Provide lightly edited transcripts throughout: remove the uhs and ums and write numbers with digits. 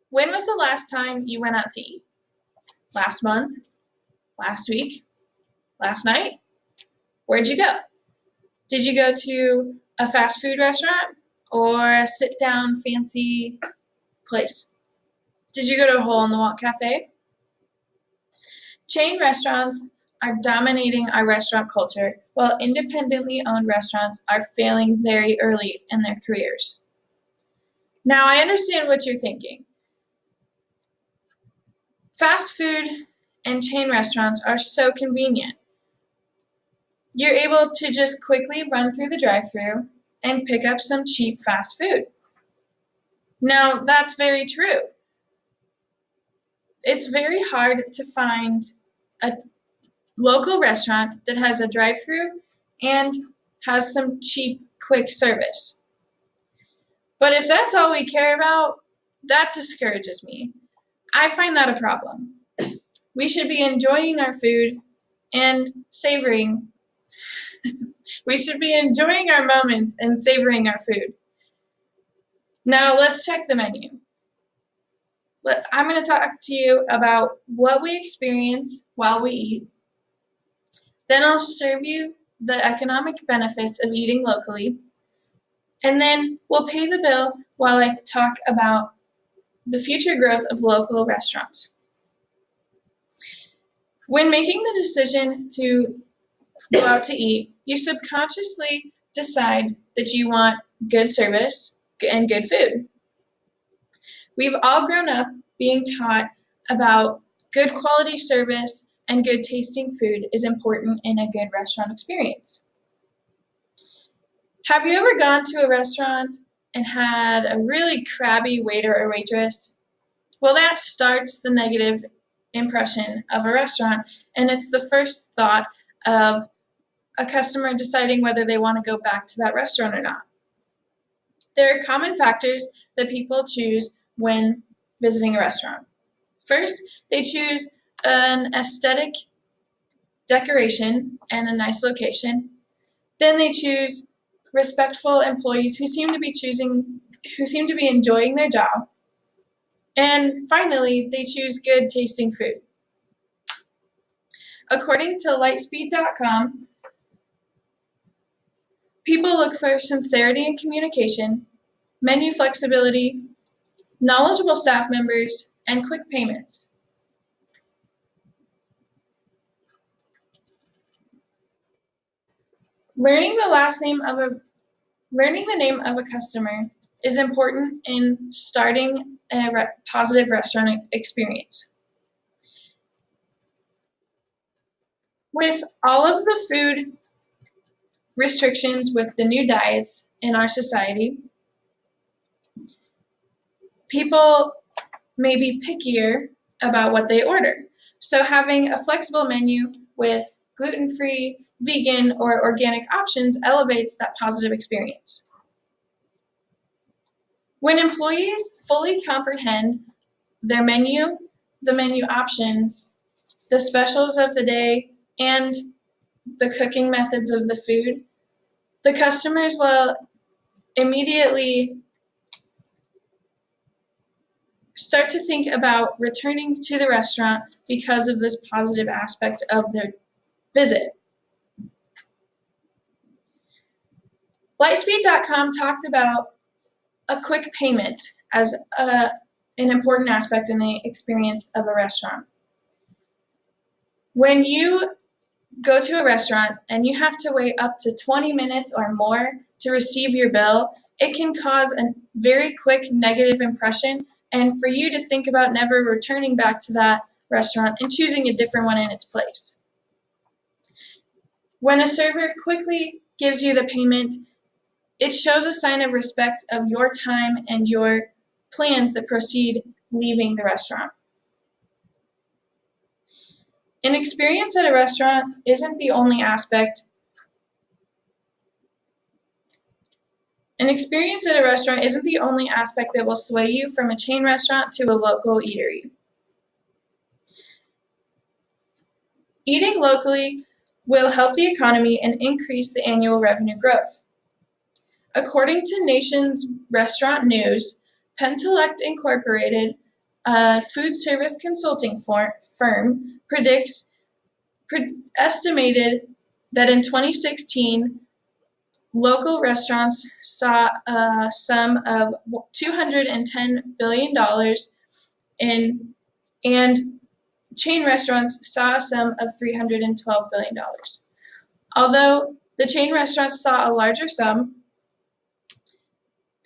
When was the last time you went out to eat? Last month? Last week? Last night? Where'd you go? Did you go to a fast food restaurant or a sit down fancy place? Did you go to a hole in the wall cafe? Chain restaurants are dominating our restaurant culture, while independently owned restaurants are failing very early in their careers. Now, I understand what you're thinking. Fast food and chain restaurants are so convenient. You're able to just quickly run through the drive-thru and pick up some cheap fast food. Now, that's very true. It's very hard to find a local restaurant that has a drive-thru and has some cheap, quick service. But if that's all we care about, that discourages me. I find that a problem. We should be enjoying our food and savoring. We should be enjoying our moments and savoring our food. Now let's check the menu. I'm going to talk to you about what we experience while we eat. Then I'll serve you the economic benefits of eating locally. And then we'll pay the bill while I talk about the future growth of local restaurants. When making the decision to go out to eat, you subconsciously decide that you want good service and good food. We've all grown up being taught about good quality service and good tasting food is important in a good restaurant experience. Have you ever gone to a restaurant and had a really crabby waiter or waitress? Well, that starts the negative impression of a restaurant, and it's the first thought of a customer deciding whether they want to go back to that restaurant or not. There are common factors that people choose when visiting a restaurant. First, they choose an aesthetic decoration and a nice location. Then they choose respectful employees who seem to be enjoying their job. And finally, they choose good tasting food. According to lightspeed.com, people look for sincerity in communication, menu flexibility, knowledgeable staff members, and quick payments. Learning the name of a customer is important in starting a positive restaurant experience. With all of the food restrictions with the new diets in our society, people may be pickier about what they order. So having a flexible menu with gluten-free, vegan, or organic options elevates that positive experience. When employees fully comprehend their menu, the menu options, the specials of the day, and the cooking methods of the food, the customers will immediately start to think about returning to the restaurant because of this positive aspect of their visit. Lightspeed.com talked about a quick payment as an important aspect in the experience of a restaurant. When you go to a restaurant and you have to wait up to 20 minutes or more to receive your bill, it can cause a very quick negative impression and for you to think about never returning back to that restaurant and choosing a different one in its place. When a server quickly gives you the payment, it shows a sign of respect of your time and your plans that proceed leaving the restaurant. An experience at a restaurant isn't the only aspect. An experience at a restaurant isn't the only aspect that will sway you from a chain restaurant to a local eatery. Eating locally will help the economy and increase the annual revenue growth. According to Nation's Restaurant News, Pentellect Incorporated a food service consulting firm estimated that in 2016, local restaurants saw a sum of $210 billion and chain restaurants saw a sum of $312 billion. Although the chain restaurants saw a larger sum,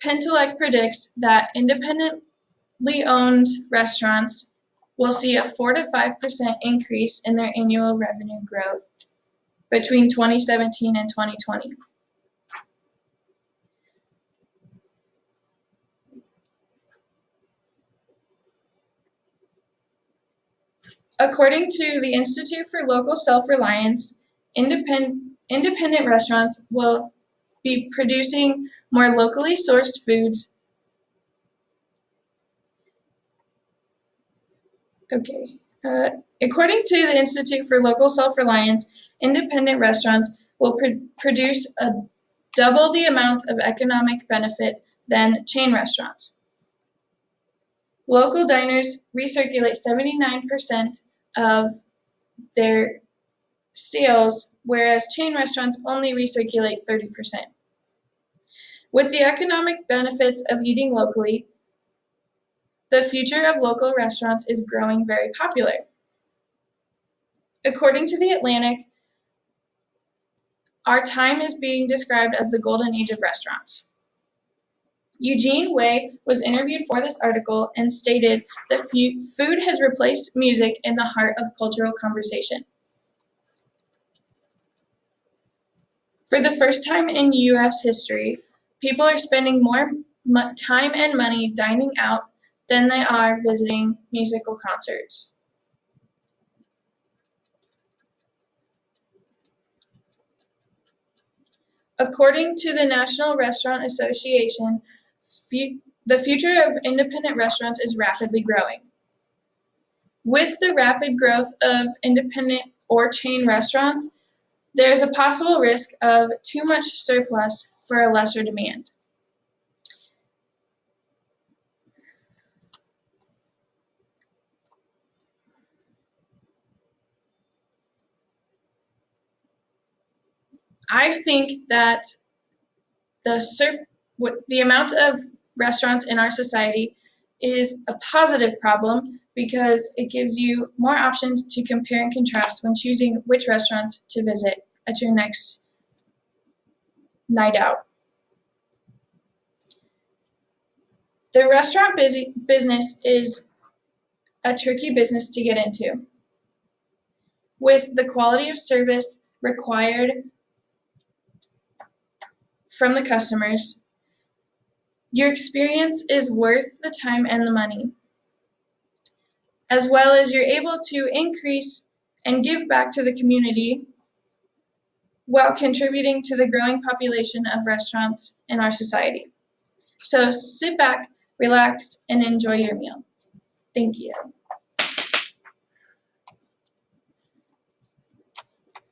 Pentelec predicts that independently owned restaurants will see a 4 to 5% increase in their annual revenue growth between 2017 and 2020. According to the Institute for Local Self-Reliance, independent restaurants will be producing more locally sourced foods. According to the Institute for Local Self-Reliance, independent restaurants will produce double the amount of economic benefit than chain restaurants. Local diners recirculate 79% of their sales, whereas chain restaurants only recirculate 30%. With the economic benefits of eating locally, the future of local restaurants is growing very popular. According to The Atlantic, our time is being described as the golden age of restaurants. Eugene Wei was interviewed for this article and stated that food has replaced music in the heart of cultural conversation. For the first time in U.S. history, people are spending more time and money dining out than they are visiting musical concerts. According to the National Restaurant Association, the future of independent restaurants is rapidly growing. With the rapid growth of independent or chain restaurants, there is a possible risk of too much surplus for a lesser demand. I think that the amount of restaurants in our society is a positive problem because it gives you more options to compare and contrast when choosing which restaurants to visit at your next night out. The restaurant business is a tricky business to get into. With the quality of service required from the customers, your experience is worth the time and the money, as well as you're able to increase and give back to the community while contributing to the growing population of restaurants in our society. So sit back, relax, and enjoy your meal. Thank you.